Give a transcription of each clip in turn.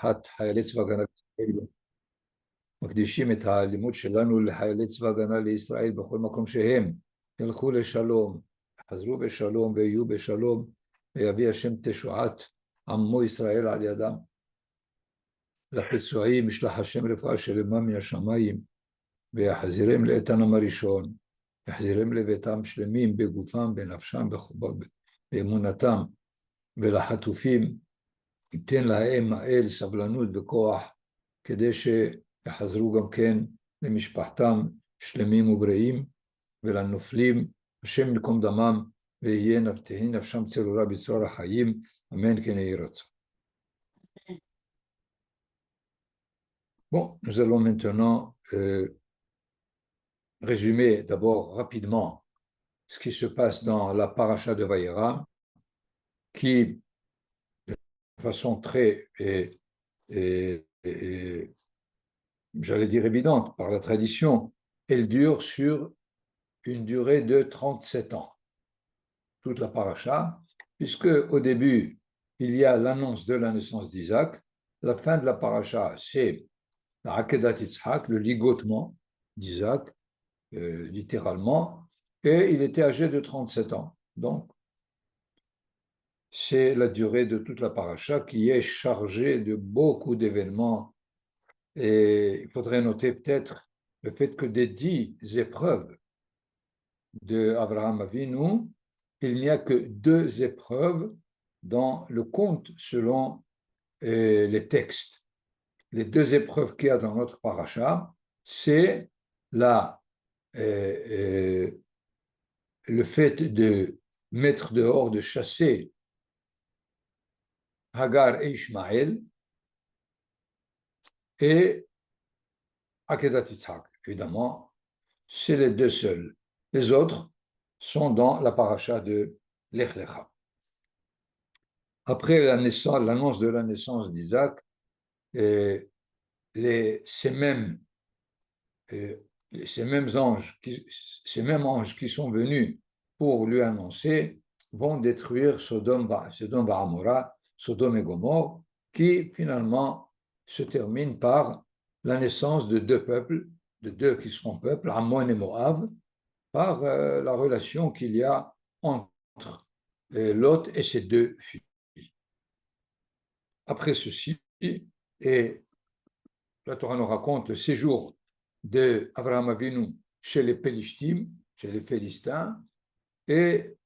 משפחת חיילי צבא הגנה לישראל, מקדישים את הלימוד שלנו לחיילי צבא הגנה לישראל בכל מקום שהם, ילכו לשלום, חזרו בשלום ויהיו בשלום, ויביא השם תשועת עמו ישראל על ידם. לפצועים ישלח השם רפואה שלמה מן השמיים, ויחזירם לאיתנם הראשון, יחזירם לביתם שלמים בגופם, בנפשם, באמונתם, ולחטופים ייתן להם האל סבלנות וכוח, כדי שיחזרו גם כן למשפחתם שלמים ובריאים, ולנופלים השם יקום דמם, תהי נפשם צרורה בצרור החיים, אמן כן יהי רצון. Bon, nous allons maintenant résumer d'abord rapidement ce qui se passe dans la paracha de Vayera, qui, de façon très, j'allais dire évidente, par la tradition, elle dure sur une durée de 37 ans, toute la paracha, puisque au début, il y a l'annonce de la naissance d'Isaac, la fin de la paracha, c'est la Akedat Yitzhak, le ligotement d'Isaac, littéralement, et il était âgé de 37 ans. Donc, c'est la durée de toute la paracha qui est chargée de beaucoup d'événements. Et il faudrait noter peut-être le fait que des 10 épreuves de Abraham Avinu, il n'y a que 2 épreuves dans le conte selon les textes. Les 2 épreuves qu'il y a dans notre paracha, c'est le fait de mettre dehors, de chasser Hagar et Ishmaël, et Akedat Yitzhak. Évidemment, c'est les 2 seuls. Les autres sont dans la paracha de Lech Lecha. Après l'annonce de la naissance d'Isaac, ces mêmes anges qui sont venus pour lui annoncer vont détruire Sodome Amora, Sodome et Gomorrhe, qui finalement se termine par la naissance de 2 peuples, de 2 qui seront peuples, Ammon et Moab, par la relation qu'il y a entre Lot et ses 2 filles. Après ceci, et la Torah nous raconte le séjour d'Avraham Avinu chez les Pélishtim, chez les Philistins, et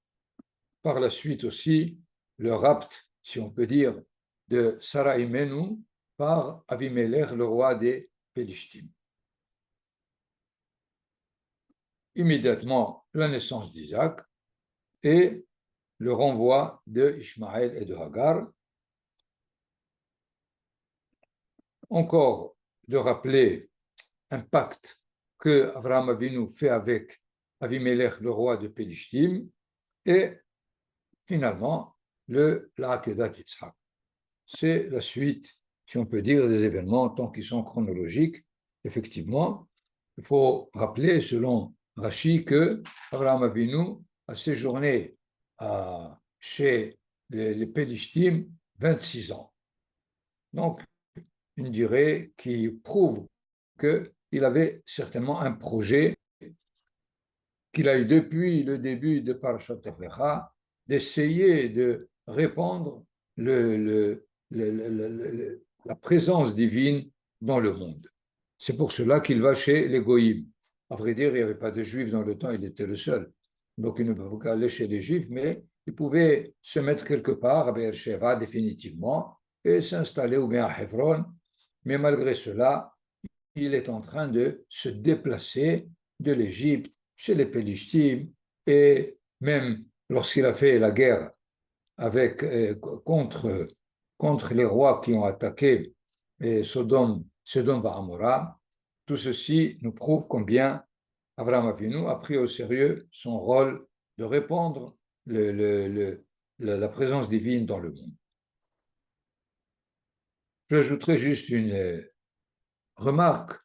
par la suite aussi le rapt, si on peut dire, de Sarah Imenu par Avimelech, le roi des Pélishtim. Immédiatement, la naissance d'Isaac et le renvoi de Ishmaël et de Hagar. Encore de rappeler un pacte que Avraham Avinu fait avec Avimelech, le roi de Pélishtim, et finalement la Akedat Yitzhak. C'est la suite, si on peut dire, des événements tant qu'ils sont chronologiques. Effectivement, il faut rappeler, selon Rashi, que Avraham Avinu a séjourné chez les Pélishtim 26 ans. Donc, une durée qui prouve qu'il avait certainement un projet qu'il a eu depuis le début de Parashat Lech Lecha, d'essayer de répandre la présence divine dans le monde. C'est pour cela qu'il va chez les Goïm. À vrai dire, il n'y avait pas de Juifs dans le temps, il était le seul. Donc il ne pouvait pas aller chez les Juifs, mais il pouvait se mettre quelque part à Be'er-Sheva définitivement et s'installer ou bien à Hebron. Mais malgré cela, il est en train de se déplacer de l'Égypte chez les Pélishtim, et même lorsqu'il a fait la guerre contre les rois qui ont attaqué Sodome et Amora, tout ceci nous prouve combien Avraham Avinu a pris au sérieux son rôle de répandre la présence divine dans le monde. J'ajouterai juste une remarque.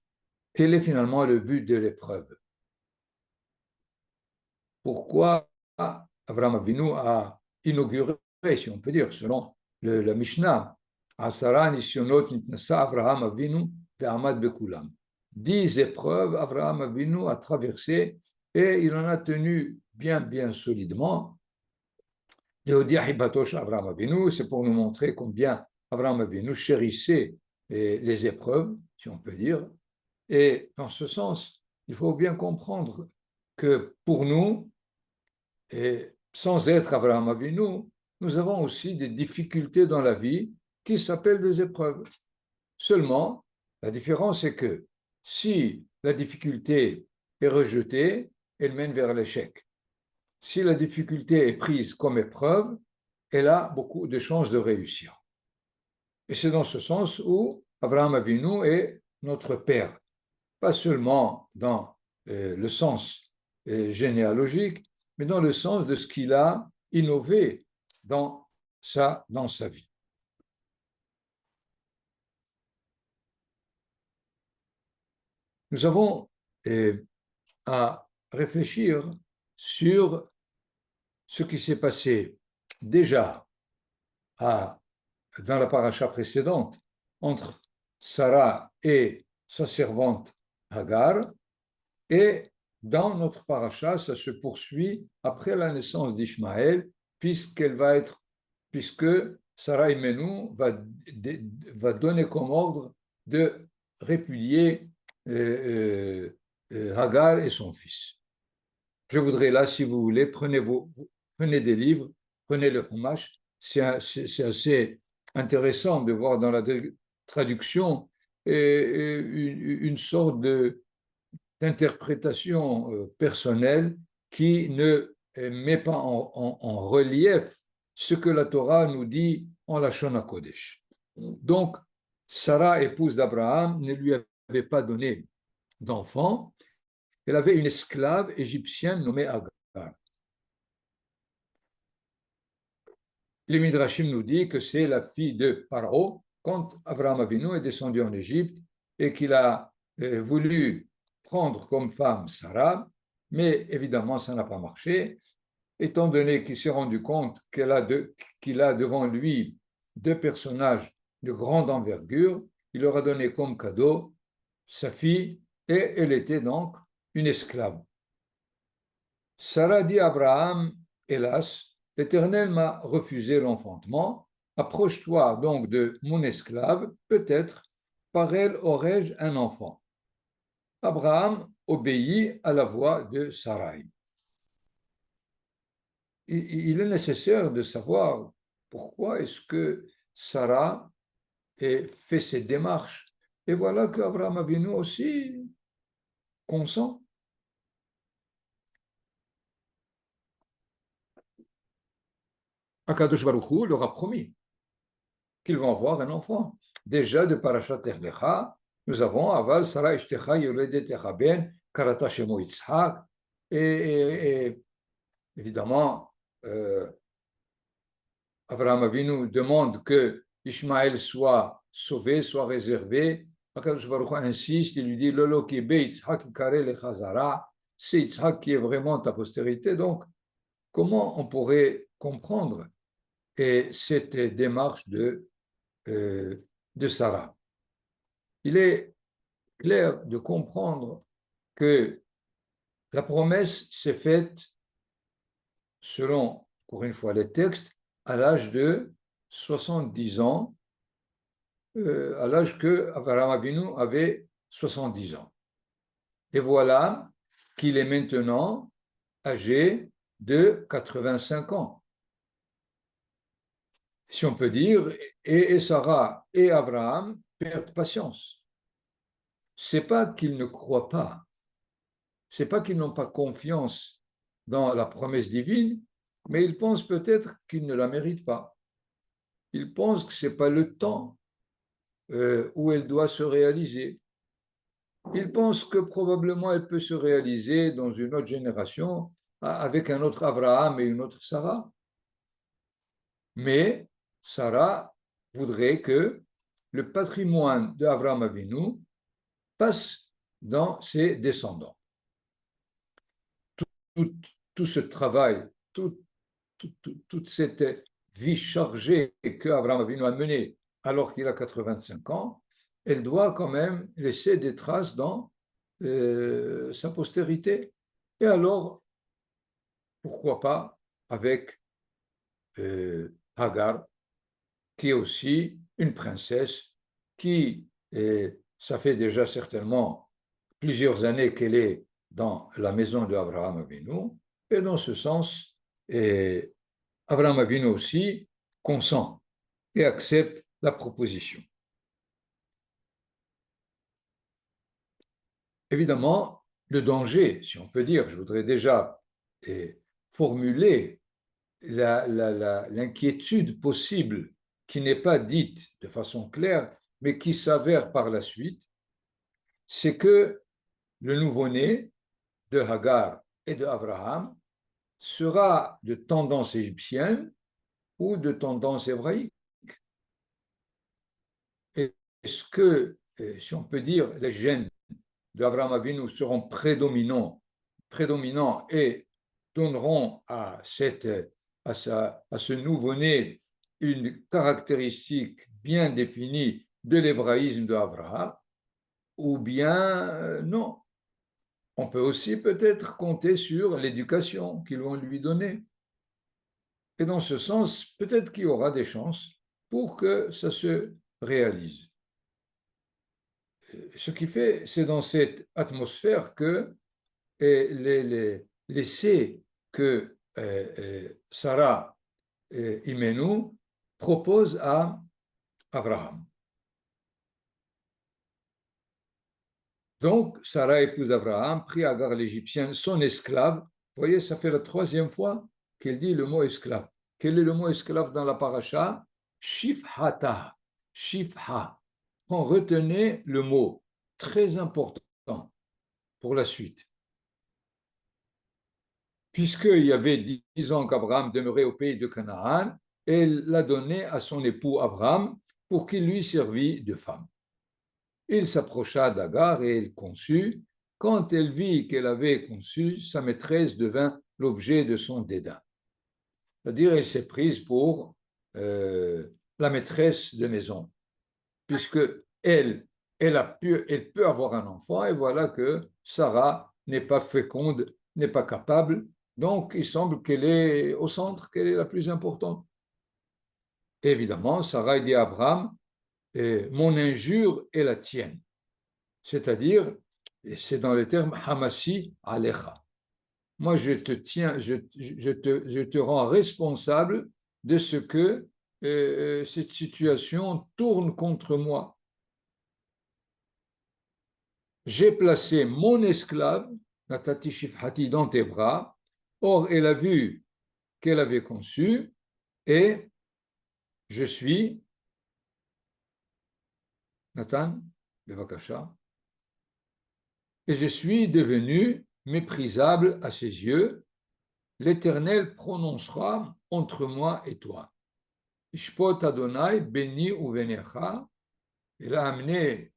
Quel est finalement le but de l'épreuve? Pourquoi Avraham Avinu a inauguré, si on peut dire, selon la Mishnah, Asara nisyonot nitnasa Avraham Avinu ve'amad bekulam. 10 épreuves, Avraham Avinu a traversé et il en a tenu bien solidement. Avraham Avinu, c'est pour nous montrer combien Avraham Avinu chérissait les épreuves, si on peut dire. Et dans ce sens, il faut bien comprendre que pour nous, et sans être Avraham Avinu, nous avons aussi des difficultés dans la vie qui s'appellent des épreuves. Seulement, la différence est que si la difficulté est rejetée, elle mène vers l'échec. Si la difficulté est prise comme épreuve, elle a beaucoup de chances de réussir. Et c'est dans ce sens où Avraham Avinu est notre père, pas seulement dans le sens généalogique, mais dans le sens de ce qu'il a innové dans sa vie. Nous avons à réfléchir sur ce qui s'est passé déjà dans la paracha précédente entre Sarah et sa servante Hagar, et dans notre paracha, ça se poursuit après la naissance d'Ishmaël, puisque Sarah Imenu va donner comme ordre de répudier Hagar et son fils. Je voudrais là, si vous voulez, prenez des livres, prenez le Chumash. C'est assez intéressant de voir dans la traduction une sorte d'interprétation personnelle qui ne met pas en relief ce que la Torah nous dit en Lashon HaKodesh. Donc, Sarah, épouse d'Abraham, ne lui avait pas donné d'enfant. Elle avait une esclave égyptienne nommée Hagar. Les Midrashim nous dit que c'est la fille de Paro quand Avraham Avinu est descendu en Égypte et qu'il a voulu prendre comme femme Sarah, mais évidemment ça n'a pas marché, étant donné qu'il s'est rendu compte qu'il a devant lui deux personnages de grande envergure. Il leur a donné comme cadeau sa fille et elle était donc une esclave. Sarah dit à Abraham, hélas, l'Éternel m'a refusé l'enfantement, approche-toi donc de mon esclave, peut-être par elle aurais-je un enfant. Abraham obéit à la voix de Sarai. Il est nécessaire de savoir pourquoi est-ce que Sarah fait ces démarches. Et voilà qu'Abraham Avinu aussi consent. Akadosh Baruch Hu leur a promis qu'ils vont avoir un enfant. Déjà de Parashat Terlecha, nous avons Aval Sarah Ishtecha Yoledet Ben Karata Shemo Yitzhak. Et évidemment, Avraham Avinu demande que Ishmaël soit sauvé, soit réservé. Akadosh Baruch Hu insiste, il lui dit Lolo ki be Yitzhak kare lechazara. C'est Yitzhak qui est vraiment ta postérité. Donc, comment on pourrait comprendre cette démarche de Sarah? Il est clair de comprendre que la promesse s'est faite, selon, encore une fois, les textes, à l'âge de 70 ans, à l'âge que Avraham Avinu avait 70 ans. Et voilà qu'il est maintenant âgé de 85 ans. Si on peut dire, et Sarah et Abraham perdent patience. C'est pas qu'ils ne croient pas, c'est pas qu'ils n'ont pas confiance dans la promesse divine, mais ils pensent peut-être qu'ils ne la méritent pas. Ils pensent que ce n'est pas le temps où elle doit se réaliser. Ils pensent que probablement elle peut se réaliser dans une autre génération avec un autre Abraham et une autre Sarah. Mais Sarah voudrait que le patrimoine d'Avraham Avinu passe dans ses descendants. Tout ce travail, toute cette vie chargée que Avraham Avinu a menée alors qu'il a 85 ans, elle doit quand même laisser des traces dans sa postérité. Et alors, pourquoi pas avec Hagar, qui est aussi une princesse, qui, ça fait déjà certainement plusieurs années qu'elle est dans la maison d'Abraham Avinu, et dans ce sens, Abraham Avinu aussi consent et accepte la proposition. Évidemment, le danger, si on peut dire, je voudrais déjà formuler l'inquiétude possible qui n'est pas dite de façon claire, mais qui s'avère par la suite, c'est que le nouveau-né de Hagar et de Abraham sera de tendance égyptienne ou de tendance hébraïque. Est-ce que, si on peut dire, les gènes d'Abraham Avinu seront prédominants et donneront à ce nouveau-né une caractéristique bien définie de l'hébraïsme d'Abraham, ou bien non. On peut aussi peut-être compter sur l'éducation qu'ils vont lui donner. Et dans ce sens, peut-être qu'il y aura des chances pour que ça se réalise. Ce qui fait, c'est dans cette atmosphère que l'essai que Sarah Imenu propose à Abraham. Donc, Sarah épouse Abraham, prit Agar l'Égyptienne, son esclave. Vous voyez, ça fait la troisième fois qu'elle dit le mot esclave. Quel est le mot esclave dans la paracha? Shifhata. Shifha. On retenait le mot, très important pour la suite. Puisqu'il y avait 10 ans qu'Abraham demeurait au pays de Canaan, elle l'a donné à son époux Abraham pour qu'il lui servît de femme. Il s'approcha d'Agar et elle conçut. Quand elle vit qu'elle avait conçu, sa maîtresse devint l'objet de son dédain. C'est-à-dire, elle s'est prise pour la maîtresse de maison, puisque elle peut avoir un enfant, et voilà que Sarah n'est pas féconde, n'est pas capable. Donc, il semble qu'elle est au centre, qu'elle est la plus importante. Et évidemment, Sarah dit à Abraham, mon injure est la tienne. C'est-à-dire, c'est dans les termes Hamasi Alecha. Moi, je te tiens, je te rends responsable de ce que cette situation tourne contre moi. J'ai placé mon esclave, Natati Shifhati, dans tes bras. Or, elle a vu qu'elle avait conçu et je suis, Nathan, Bevakasha, et je suis devenu méprisable à ses yeux. L'Éternel prononcera entre moi et toi. Ishpot Adonai, béni ou venecha. Il a amené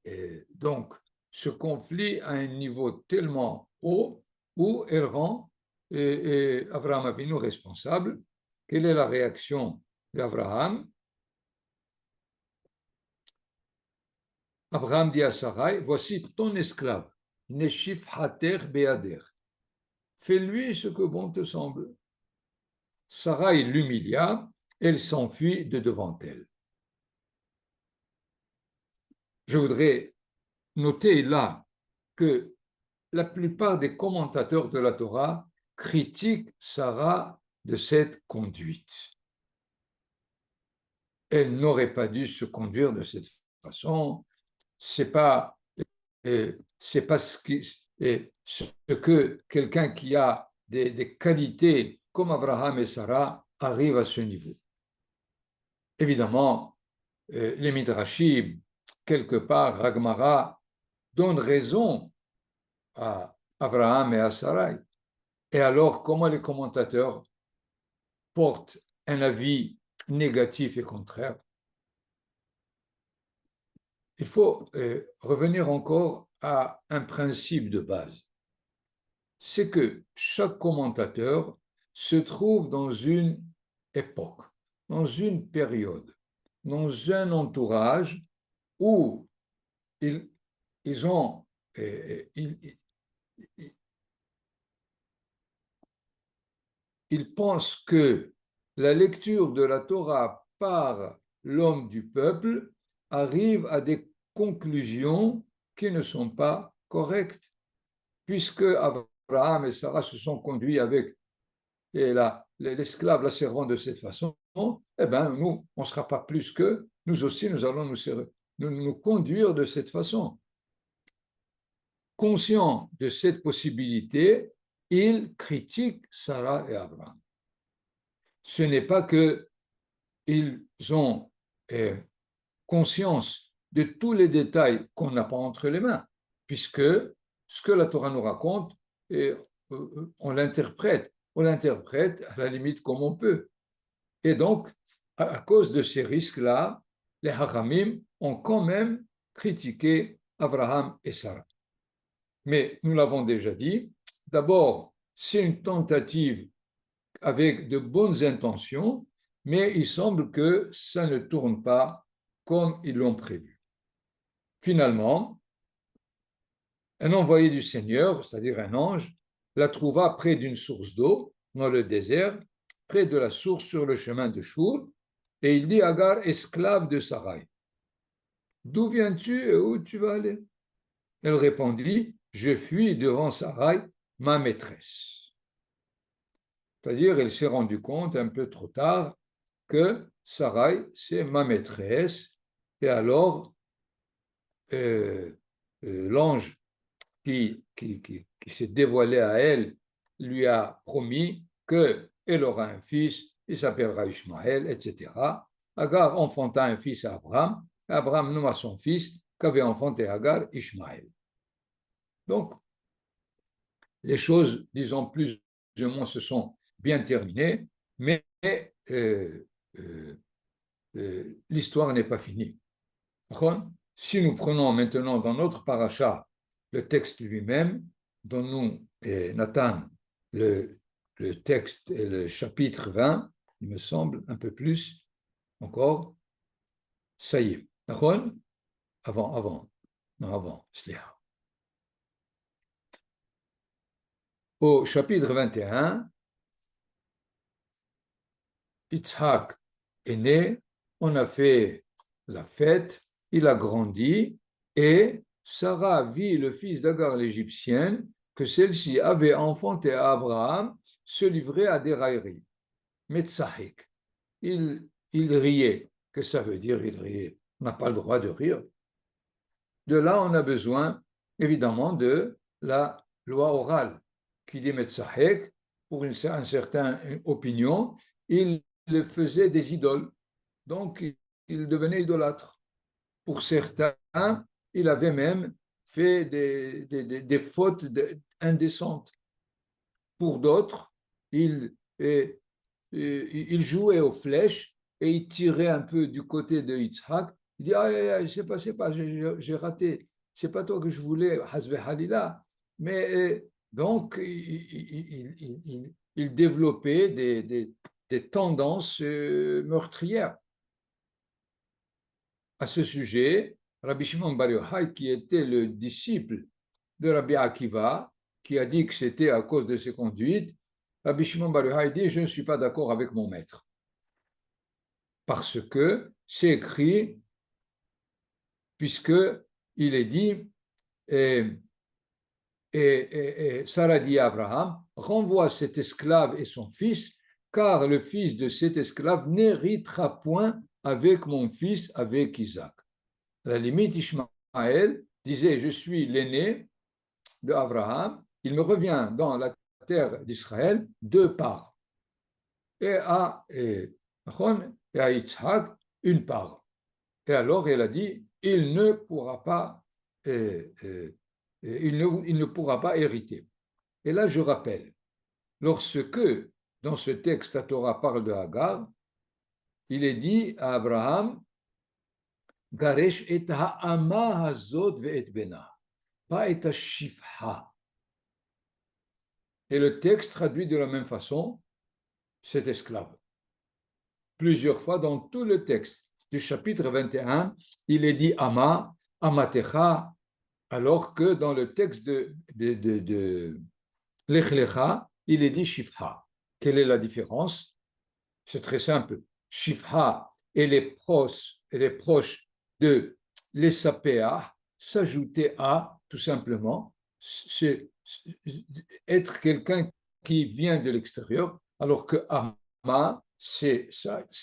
donc ce conflit à un niveau tellement haut où elle rend Abraham Avinu responsable. Quelle est la réaction d'Abraham? Abraham dit à Sarai, voici ton esclave, Neshif Hater Beader. Fais-lui ce que bon te semble. Sarai l'humilia, elle s'enfuit de devant elle. Je voudrais noter là que la plupart des commentateurs de la Torah critiquent Sarah de cette conduite. Elle n'aurait pas dû se conduire de cette façon. C'est pas ce que quelqu'un qui a des qualités comme Abraham et Sarah arrive à ce niveau. Évidemment, les Midrashim, quelque part, Ragmara, donnent raison à Abraham et à Sarai. Et alors, comment les commentateurs portent un avis négatif et contraire? Il faut revenir encore à un principe de base. C'est que chaque commentateur se trouve dans une époque, dans une période. dans un entourage où ils, ils ont, ils pensent que la lecture de la Torah par l'homme du peuple arrive à des conclusions qui ne sont pas correctes, puisque Abraham et Sarah se sont conduits avec l'esclave, la servante de cette façon, eh bien, nous, on ne sera pas plus que, nous aussi, nous allons nous conduire de cette façon. Conscient de cette possibilité, il critique Sarah et Abraham. Ce n'est pas qu'ils ont conscience de tous les détails qu'on n'a pas entre les mains, puisque ce que la Torah nous raconte, on l'interprète à la limite comme on peut. Et donc, à cause de ces risques-là, les Hachamim ont quand même critiqué Abraham et Sarah. Mais nous l'avons déjà dit, d'abord, c'est une tentative avec de bonnes intentions, mais il semble que ça ne tourne pas comme ils l'ont prévu. Finalement, un envoyé du Seigneur, c'est-à-dire un ange, la trouva près d'une source d'eau dans le désert, près de la source sur le chemin de Chour, et il dit à Agar, esclave de Sarai, d'où viens-tu et où tu vas aller? Elle répondit, je fuis devant Sarai, ma maîtresse. C'est-à-dire, elle s'est rendue compte un peu trop tard que Sarai, c'est ma maîtresse. Et alors, l'ange qui s'est dévoilé à elle lui a promis qu'elle aura un fils, il s'appellera Ishmaël, etc. Agar enfanta un fils à Abraham. Abraham nomma son fils qu'avait enfanté Agar, Ishmaël. Donc, les choses, disons, plus ou moins se sont bien terminées, mais l'histoire n'est pas finie. Si nous prenons maintenant dans notre paracha le texte lui-même, dont nous, Nathan, le texte et le chapitre 20, il me semble, un peu plus encore, ça y est. Avant, au chapitre 21, Yitzhak est né, on a fait la fête, il a grandi, et Sarah vit le fils d'Agar l'Égyptienne, que celle-ci avait enfanté à Abraham, se livrer à des railleries. Metzahik. Il riait. Que ça veut dire il riait? On n'a pas le droit de rire. De là, on a besoin, évidemment, de la loi orale qui dit Metzahik, pour une certaine opinion, il faisait des idoles. Donc, il devenait idolâtre. Pour certains, il avait même fait des fautes indécentes. Pour d'autres, il jouait aux flèches et il tirait un peu du côté de Yitzhak. Il dit, c'est pas, j'ai raté. C'est pas toi que je voulais, Hasbe Halila. Mais donc, il développait des tendances meurtrières. À ce sujet, Rabbi Shimon Bar Yochai, qui était le disciple de Rabbi Akiva, qui a dit que c'était à cause de ses conduites, Rabbi Shimon Bar Yochai dit, je ne suis pas d'accord avec mon maître. Parce que c'est écrit, puisqu'il est dit, et Sarah dit à Abraham, renvoie cet esclave et son fils, car le fils de cet esclave n'héritera point avec mon fils, avec Isaac. À la limite, Ishmaël disait, je suis l'aîné d'Abraham, il me revient dans la terre d'Israël 2 parts. Et à Yitzhak, 1 part. Et alors, elle a dit, il ne pourra pas, il ne pourra pas hériter. Et là, je rappelle, lorsque dans ce texte, la Torah parle de Hagar, il est dit à Abraham, Garesh et ha'ama hazot ve'et bena, pas et shifha. Et le texte traduit de la même façon cet esclave. Plusieurs fois dans tout le texte, du chapitre 21, il est dit Ama, Amatecha, alors que dans le texte de Lech Lecha, il est dit Shifha. Quelle est la différence? C'est très simple. Shifha et les proches de l'Esapéa s'ajouter à, tout simplement, c'est être quelqu'un qui vient de l'extérieur, alors que Ama, c'est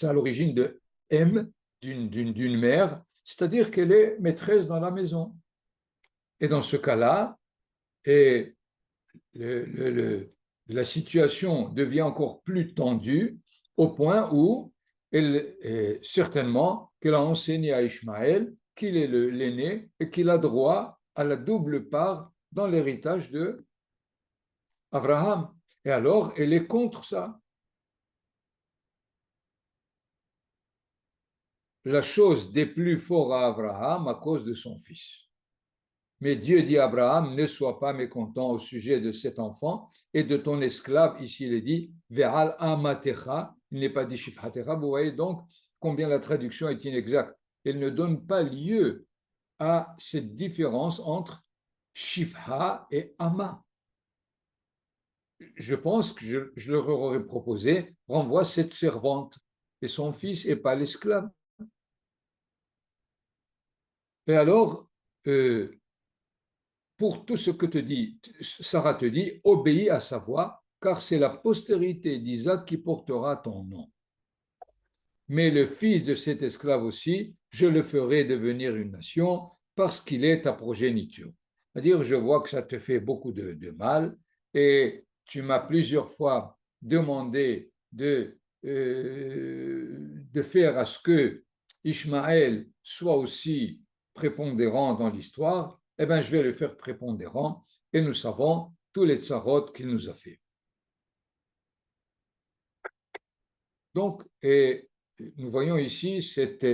à l'origine de M, d'une mère, c'est-à-dire qu'elle est maîtresse dans la maison. Et dans ce cas-là, et la situation devient encore plus tendue au point où certainement qu'elle a enseigné à Ishmaël qu'il est l'aîné et qu'il a droit à la double part dans l'héritage de Abraham. Et alors, elle est contre ça. La chose déplut fort à Abraham à cause de son fils. Mais Dieu dit à Abraham, ne sois pas mécontent au sujet de cet enfant et de ton esclave. Ici, il est dit, Ve'al amatecha, il n'est pas dit shifhatecha. Vous voyez donc combien la traduction est inexacte. Elle ne donne pas lieu à cette différence entre shifha et ama. Je pense que je leur aurais proposé, renvoie cette servante et son fils et pas l'esclave. Et alors, pour tout ce que Sarah te dit, obéis à sa voix, car c'est la postérité d'Isaac qui portera ton nom. Mais le fils de cet esclave aussi, je le ferai devenir une nation parce qu'il est ta progéniture. C'est-à-dire, je vois que ça te fait beaucoup de mal et tu m'as plusieurs fois demandé de faire à ce que Ishmaël soit aussi prépondérant dans l'histoire. Eh bien, je vais le faire prépondérant et nous savons tous les tsarot qu'il nous a fait. Donc, nous voyons ici cet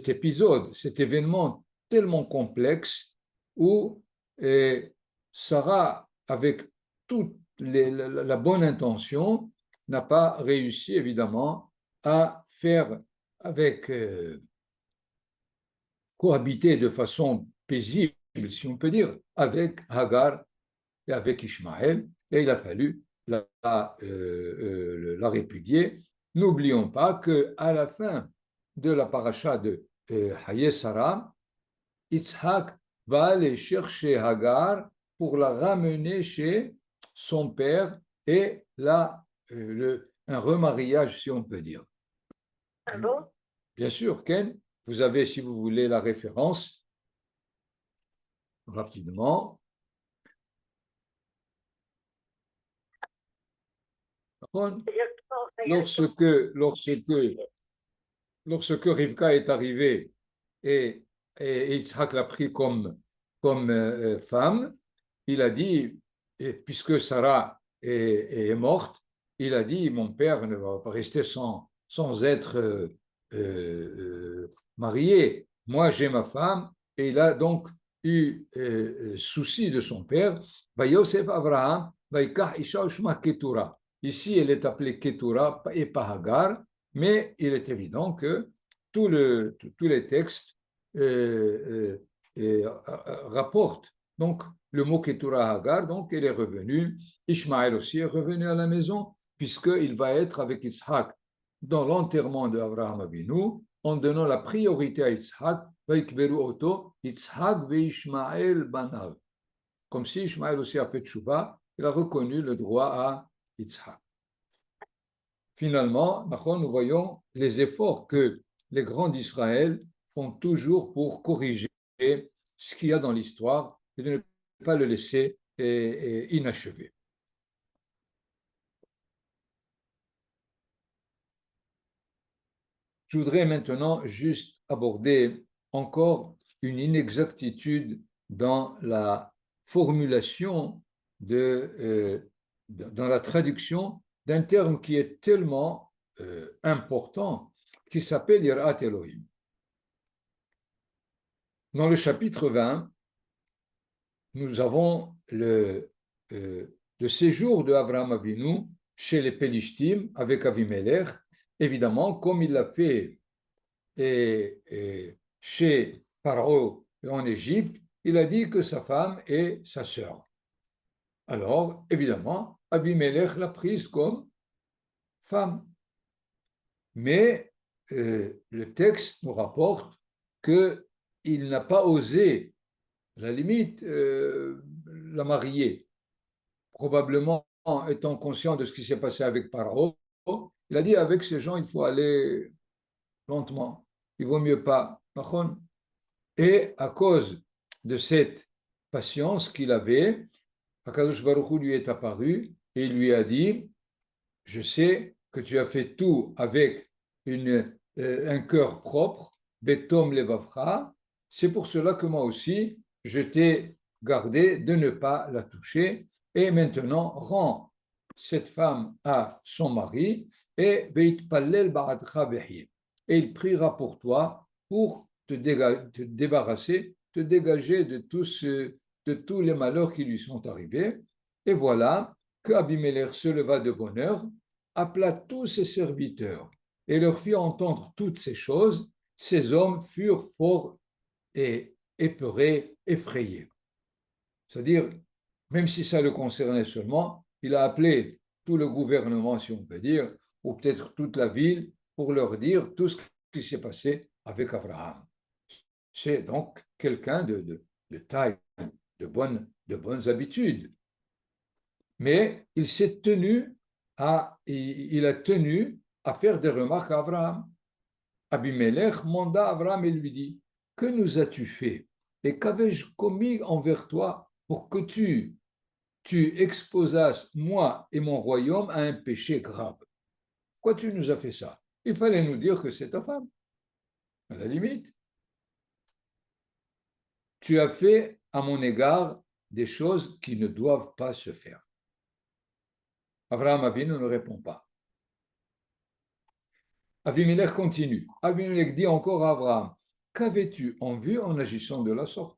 épisode, cet événement tellement complexe où Sarah, avec toute la bonne intention, n'a pas réussi évidemment à faire avec cohabiter de façon paisible, si on peut dire, avec Hagar et avec Ishmaël, et il a fallu la répudier. N'oublions pas qu'à la fin de la paracha de Haye Sarah, Yitzhak va aller chercher Hagar pour la ramener chez son père et un remariage, si on peut dire. Allô? Bien sûr, Ken, vous avez, si vous voulez, la référence rapidement. Lorsque Rivka est arrivée et Yitzhak l'a pris comme femme, il a dit, puisque Sarah est morte, il a dit, mon père ne va pas rester sans être marié. Moi, j'ai ma femme, et il a donc eu souci de son père. Yosef Abraham, Isha Ushma Ketura. Ici, elle est appelée Ketura et pas Hagar, mais il est évident que tous les textes rapportent donc le mot Ketura Hagar, donc elle est revenue. Ishmaël aussi est revenu à la maison, puisqu'il va être avec Yitzhak dans l'enterrement d'Abraham Avinu, en donnant la priorité à Yitzhak, Yitzhak ve'Ishmaël banav. Comme si Ishmaël aussi a fait tchouva, il a reconnu le droit à Yitzhak. Finalement, nous voyons les efforts que les grands d'Israël font toujours pour corriger ce qu'il y a dans l'histoire et de ne pas le laisser inachevé. Je voudrais maintenant juste aborder encore une inexactitude dans la formulation dans la traduction d'un terme qui est tellement important, qui s'appelle Yirat Elohim. Dans le chapitre 20, nous avons le séjour de Avraham Avinu chez les Pélishtim avec Avimelech, évidemment, comme il l'a fait chez Pharaon et en Égypte, il a dit que sa femme est sa sœur. Alors, évidemment, Abimelech l'a prise comme femme. Mais le texte nous rapporte qu'il n'a pas osé, à la limite, la marier. Probablement, étant conscient de ce qui s'est passé avec Paro, il a dit avec ces gens, il faut aller lentement. Il vaut mieux pas. Et à cause de cette patience qu'il avait, Akadosh Baruch Hu lui est apparu et il lui a dit, je sais que tu as fait tout avec un cœur propre, Betom Levavra, c'est pour cela que moi aussi, je t'ai gardé de ne pas la toucher, et maintenant, rends cette femme à son mari, et Beitpallel Ba'adcha Behye. Et il priera pour toi pour te débarrasser, te dégager de tous les malheurs qui lui sont arrivés. Et voilà que Abimelech se leva de bonne heure, appela tous ses serviteurs et leur fit entendre toutes ces choses. Ces hommes furent forts et épeurés, effrayés. C'est-à-dire, même si ça le concernait seulement, il a appelé tout le gouvernement, si on peut dire, ou peut-être toute la ville, pour leur dire tout ce qui s'est passé avec Abraham. C'est donc quelqu'un de taille, de bonnes habitudes. Mais il a tenu à faire des remarques à Abraham. Abimelech manda Abraham et lui dit, que nous as-tu fait et qu'avais-je commis envers toi pour que tu exposasses moi et mon royaume à un péché grave? Pourquoi tu nous as fait ça? Il fallait nous dire que c'est ta femme. À la limite, tu as fait à mon égard des choses qui ne doivent pas se faire. Abraham Avinu ne répond pas. Avimelech continue. Avimelech dit encore à Abraham, qu'avais-tu en vue en agissant de la sorte?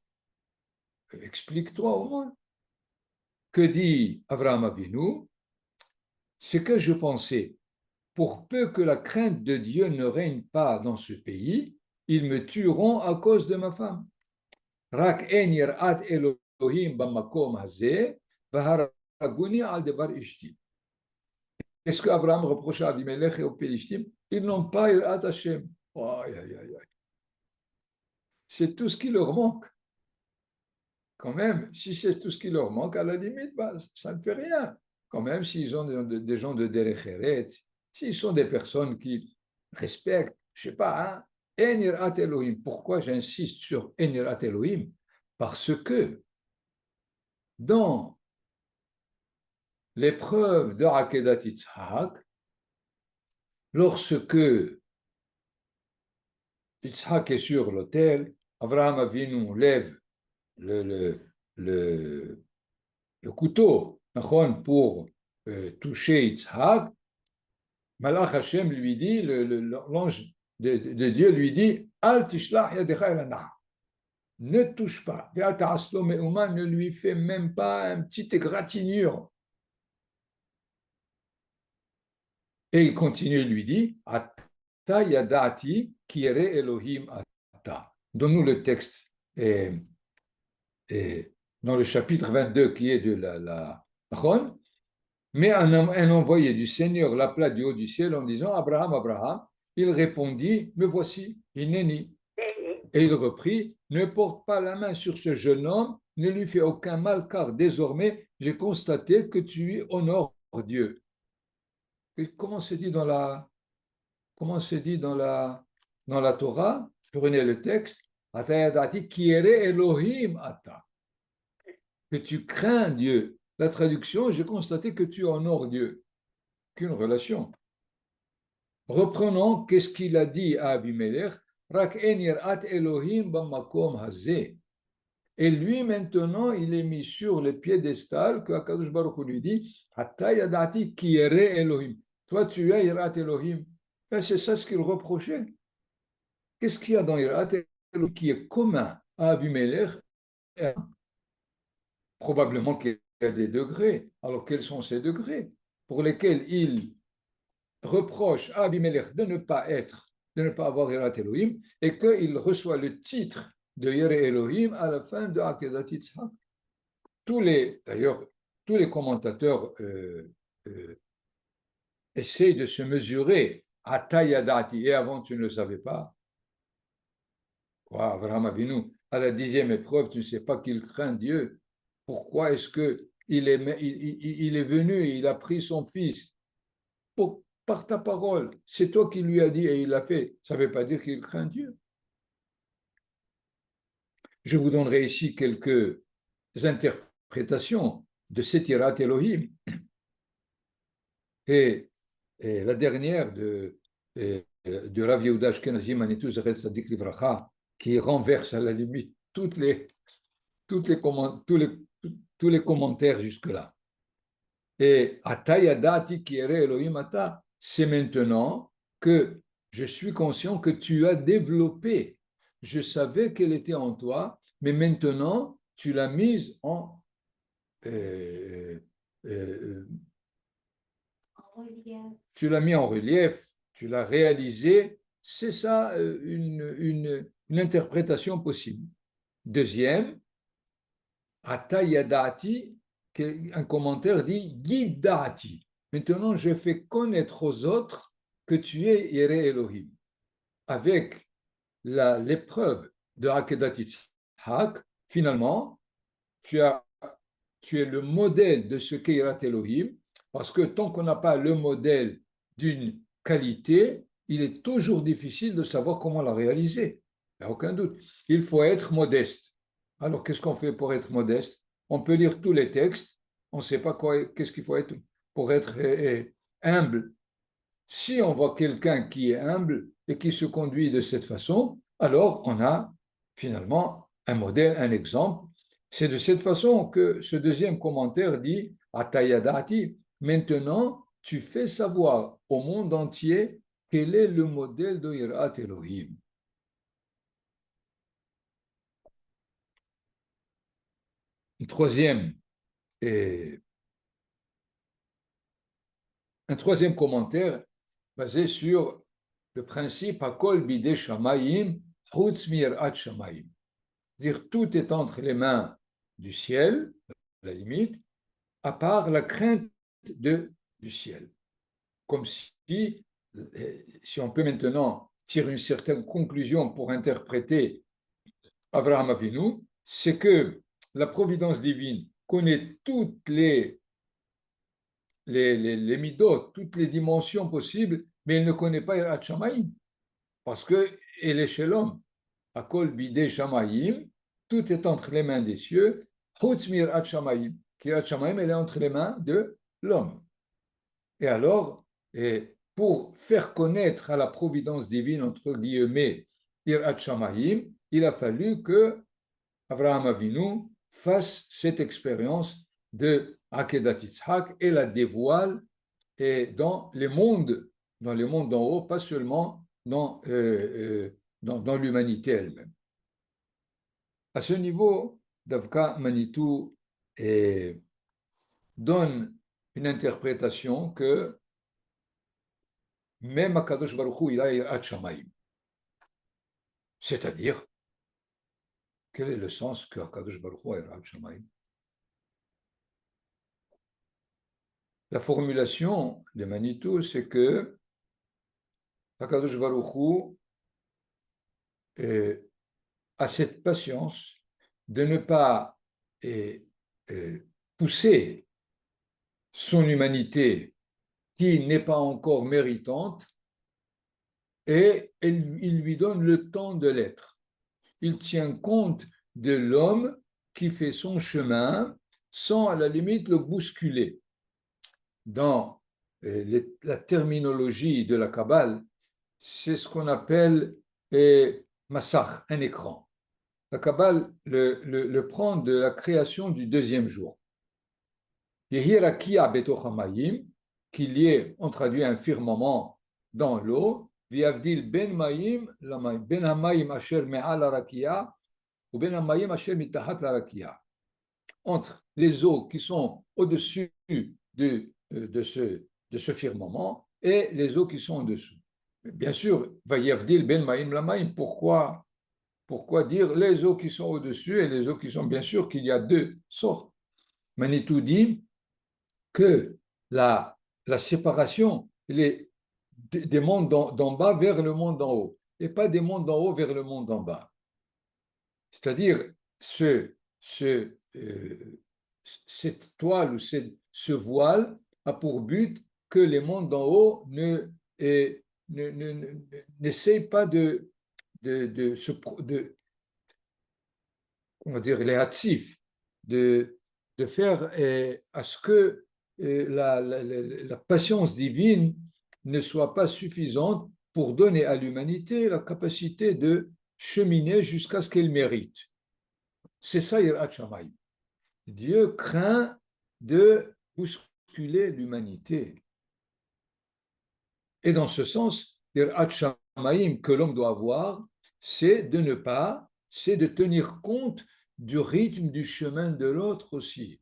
Explique-toi au moins. Que dit Abraham Avinu? C'est que je pensais, pour peu que la crainte de Dieu ne règne pas dans ce pays, ils me tueront à cause de ma femme. Rak en yirat Elohim bamakom hazeh, vaharaguni al devar ishti. Qu'est-ce qu'Abraham reproche à Avimelech et aux Pélishtim? Ils n'ont pas yirat Hashem. Aïe, aïe, aïe. C'est tout ce qui leur manque. Quand même, si c'est tout ce qui leur manque, à la limite, ça ne fait rien. Quand même, s'ils ont des gens de Derech Eretz, s'ils sont des personnes qui respectent, je ne sais pas, hein, Enirat Elohim. Pourquoi j'insiste sur Enirat Elohim? Parce que dans l'épreuve de Akedat Yitzhak, lorsque Yitzhak est sur l'autel, Avraham Avinu lève le, le, le couteau pour toucher Yitzhak. Malach Hashem lui dit, l'ange de Dieu lui dit, Al tishlach yadecha el hanah. Ne touche pas. Ne lui fait même pas une petite égratignure. Et il continue, il lui dit, Ata yadati kire Elohim ata. Donne-nous le texte. Et dans le chapitre 22 qui est de la Chon, mais un envoyé du Seigneur l'appela du haut du ciel en disant, Abraham, Abraham. Il répondit, me voici, Hineni. Et il reprit, ne porte pas la main sur ce jeune homme, ne lui fais aucun mal, car désormais j'ai constaté que tu honores Dieu. Et comment c'est dit dans la Torah? Prenez le texte, Elohim ata, que tu crains Dieu. La traduction, j'ai constaté que tu honores Dieu. Qu'une relation. Reprenons, qu'est-ce qu'il a dit à Abimelech? Rak en yirat Elohim bamakom hazeh. Et lui, maintenant, il est mis sur le piédestal que Akadosh Baruch Hu lui dit, Ata yadati ki yere Elohim. Toi, tu as yirat Elohim. Et c'est ça ce qu'il reprochait. Qu'est-ce qu'il y a dans yirat Elohim qui est commun à Abimelech? Probablement qu'il y a des degrés. Alors, quels sont ces degrés pour lesquels il reproche à Abimelech de ne pas avoir Yirat Elohim, et qu'il reçoit le titre de Yere Elohim à la fin de Akedat Yitzhak. D'ailleurs, tous les commentateurs euh, essayent de se mesurer à Tayadati, et avant tu ne le savais pas. Abraham Avinu, à la 10e épreuve, tu ne sais pas qu'il craint Dieu. Pourquoi est-ce qu'il est venu et il a pris son fils par ta parole? C'est toi qui lui as dit et il l'a fait. Ça ne veut pas dire qu'il craint Dieu. Je vous donnerai ici quelques interprétations de cet Yirat Elohim. Et la dernière de Rav Yehuda Ashkenazi Manitou Zechet Tzadik Livracha, qui renverse à la limite tous les commentaires jusque-là. Et Atayadati Kiere Elohim Ata, c'est maintenant que je suis conscient que tu as développé. Je savais qu'elle était en toi, mais maintenant tu l'as mise en tu l'as mis en relief, tu l'as réalisé. C'est ça une interprétation possible. Deuxième, Atayadati, un commentaire dit Yidati. Maintenant, je fais connaître aux autres que tu es Yere Elohim. Avec l'épreuve de Akedat Yitzhak, finalement, tu es le modèle de ce qu'est Yirat Elohim, parce que tant qu'on n'a pas le modèle d'une qualité, il est toujours difficile de savoir comment la réaliser. Il n'y a aucun doute. Il faut être modeste. Alors, qu'est-ce qu'on fait pour être modeste? On peut lire tous les textes, on ne sait pas qu'est-ce qu'il faut être pour être humble. Si on voit quelqu'un qui est humble et qui se conduit de cette façon, alors on a finalement un modèle, un exemple. C'est de cette façon que ce deuxième commentaire dit Atayadati, maintenant tu fais savoir au monde entier quel est le modèle de Yirat Elohim. Un troisième commentaire basé sur le principe Hakol bidei shamayim chutz mirat shamayim. Dire tout est entre les mains du ciel, à la limite, à part la crainte du ciel. Comme si on peut maintenant tirer une certaine conclusion pour interpréter Avraham Avinu, c'est que la providence divine connaît toutes les midot, toutes les dimensions possibles, mais elle ne connaît pas Yirat Shamayim, parce qu'elle est chez l'homme. Akol bidei shamayim, tout est entre les mains des cieux, chutz mirat shamayim. Yirat Shamayim, elle est entre les mains de l'homme. Et alors, pour faire connaître à la providence divine, entre guillemets, Yirat Shamayim, il a fallu que Avraham Avinu fasse cette expérience de Akedat Yitzhak et la dévoile dans les mondes d'en haut, pas seulement dans l'humanité elle-même. À ce niveau, Davka Manitou donne une interprétation que même Akadosh Baruch Hu, il a Yirat Shamayim. C'est-à-dire, quel est le sens que Akadosh Baruch Hu a Yirat Shamayim? La formulation de Manitou, c'est que Akadosh Baruch Hu a cette patience de ne pas pousser son humanité qui n'est pas encore méritante et il lui donne le temps de l'être. Il tient compte de l'homme qui fait son chemin sans à la limite le bousculer. Dans la terminologie de la Kabbale, c'est ce qu'on appelle massach, un écran. La Kabbale le prend de la création du deuxième jour. Yehirakia betochamayim, qu'il y ait, on traduit un firmament dans l'eau, viavdil ben mayim, ben hamayim asher me'al arakia, ou ben hamayim asher mitahat l'arakia. Entre les eaux qui sont au-dessus de ce firmament et les eaux qui sont en dessous. Bien sûr, Vayavdil ben maïm la maïm, pourquoi dire les eaux qui sont au-dessus et les eaux qui sont, bien sûr qu'il y a deux sortes. Manitou dit que la séparation des mondes d'en bas vers le monde d'en haut, et pas des mondes d'en haut vers le monde d'en bas. C'est-à-dire, cette toile ou ce voile a pour but que les mondes d'en haut n'essayent pas on va dire, les hâtifs, de faire à ce que la patience divine ne soit pas suffisante pour donner à l'humanité la capacité de cheminer jusqu'à ce qu'elle mérite. C'est ça, Yirat Shamayim. Dieu craint de bousculer l'humanité. Et dans ce sens, Yirat Shamayim que l'homme doit avoir, c'est de tenir compte du rythme du chemin de l'autre aussi.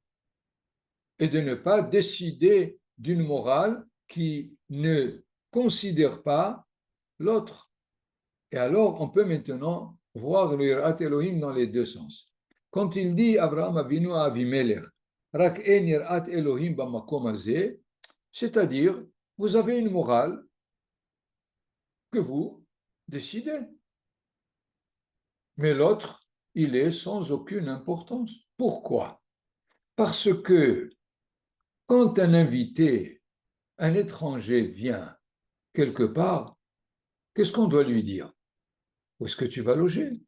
Et de ne pas décider d'une morale qui ne considère pas l'autre. Et alors, on peut maintenant voir le Yirat Elohim dans les deux sens. Quand il dit Abraham Avinu à Avimelech, Rak en Yirat Elohim bamakom hazeh, c'est-à-dire, vous avez une morale que vous décidez. Mais l'autre, il est sans aucune importance. Pourquoi? Parce que quand un invité, un étranger vient quelque part, qu'est-ce qu'on doit lui dire? Où est-ce que tu vas loger?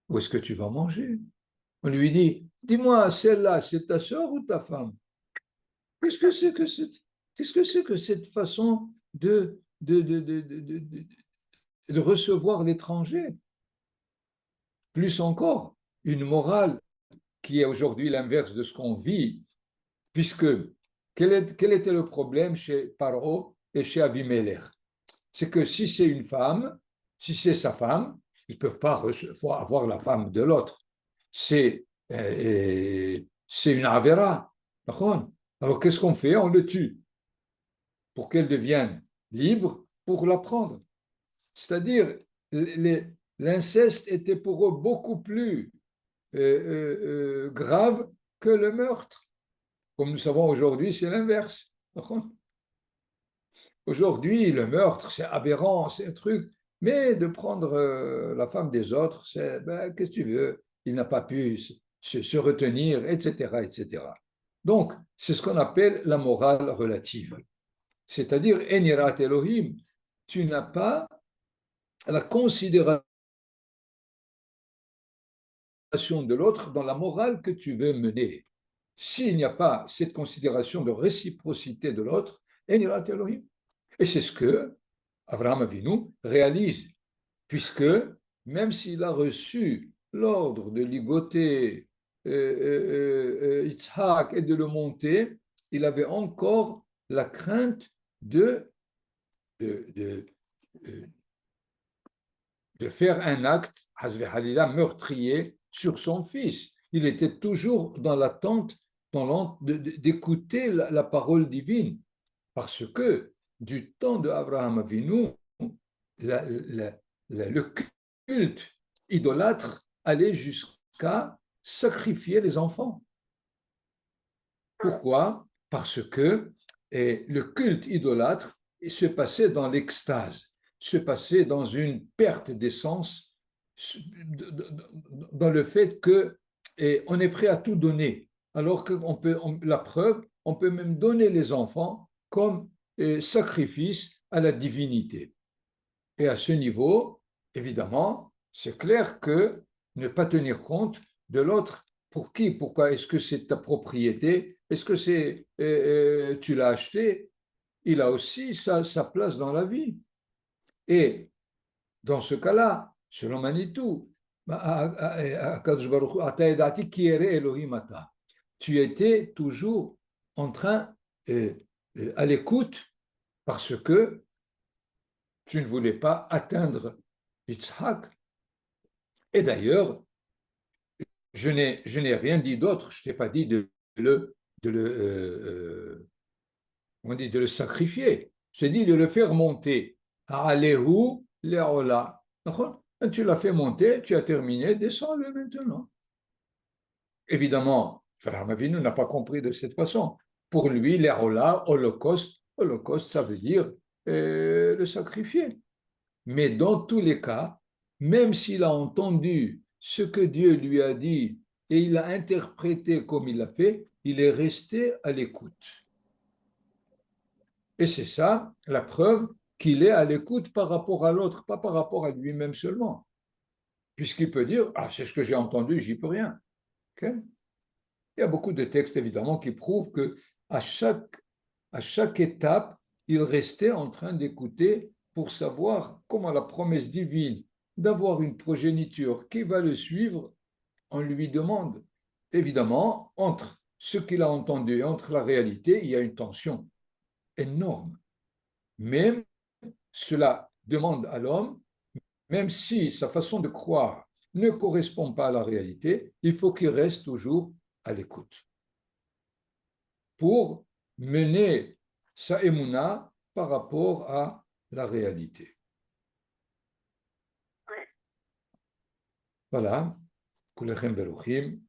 Où est-ce que tu vas manger? On lui dit, dis-moi, celle-là, c'est ta soeur ou ta femme? Qu'est-ce que c'est que cette façon de recevoir l'étranger? Plus encore, une morale qui est aujourd'hui l'inverse de ce qu'on vit, puisque quel était le problème chez Paro et chez Avimelech? C'est que si c'est une femme, si c'est sa femme, ils ne peuvent pas avoir la femme de l'autre. C'est une avéra. Alors qu'est-ce qu'on fait? On le tue pour qu'elle devienne libre pour la prendre. C'est-à-dire, l'inceste était pour eux beaucoup plus grave que le meurtre. Comme nous savons aujourd'hui, c'est l'inverse. Aujourd'hui, le meurtre, c'est aberrant, c'est un truc. Mais de prendre la femme des autres, c'est, ben, qu'est-ce que tu veux? Il n'a pas pu se retenir, etc., etc. Donc, c'est ce qu'on appelle la morale relative. C'est-à-dire, Enirat Elohim, tu n'as pas la considération de l'autre dans la morale que tu veux mener. S'il n'y a pas cette considération de réciprocité de l'autre, Enirat Elohim. Et c'est ce que Abraham Avinu réalise, puisque même s'il a reçu l'ordre de ligoter Yitzhak et de le monter, il avait encore la crainte de, de, de, de faire un acte, Hazve Halila, meurtrier sur son fils. Il était toujours dans l'attente d'écouter la parole divine, parce que du temps de Abraham Avinu, le culte idolâtre allait jusqu'à sacrifier les enfants. Pourquoi? Parce que le culte idolâtre se passait dans l'extase, se passait dans une perte d'essence, dans le fait qu'on est prêt à tout donner. Alors que la preuve, on peut même donner les enfants comme sacrifice à la divinité. Et à ce niveau, évidemment, c'est clair que ne pas tenir compte de l'autre. Pour qui? Pourquoi? Est-ce que c'est ta propriété? Est-ce que tu l'as acheté? Il a aussi sa place dans la vie. Et dans ce cas-là, selon Manitou, tu étais toujours en train, à l'écoute, parce que tu ne voulais pas atteindre Yitzhak. Et d'ailleurs, je n'ai rien dit d'autre, je ne t'ai pas dit de le sacrifier. C'est dit de le faire monter. Alehu le'ola. Quand tu l'as fait monter, tu as terminé, descends-le maintenant. Évidemment, Abraham Avinu n'a pas compris de cette façon. Pour lui, le'ola, holocauste, ça veut dire le sacrifier. Mais dans tous les cas, même s'il a entendu ce que Dieu lui a dit et il a interprété comme il l'a fait, il est resté à l'écoute. Et c'est ça la preuve qu'il est à l'écoute par rapport à l'autre, pas par rapport à lui-même seulement. Puisqu'il peut dire, ah, c'est ce que j'ai entendu, j'y peux rien. Okay. Il y a beaucoup de textes, évidemment, qui prouvent que à chaque étape, il restait en train d'écouter pour savoir comment la promesse divine d'avoir une progéniture qui va le suivre, on lui demande. Évidemment, entre ce qu'il a entendu et entre la réalité, il y a une tension énorme. Mais cela demande à l'homme, même si sa façon de croire ne correspond pas à la réalité, il faut qu'il reste toujours à l'écoute pour mener sa émouna par rapport à la réalité. Voilà. Kulechem beruchim.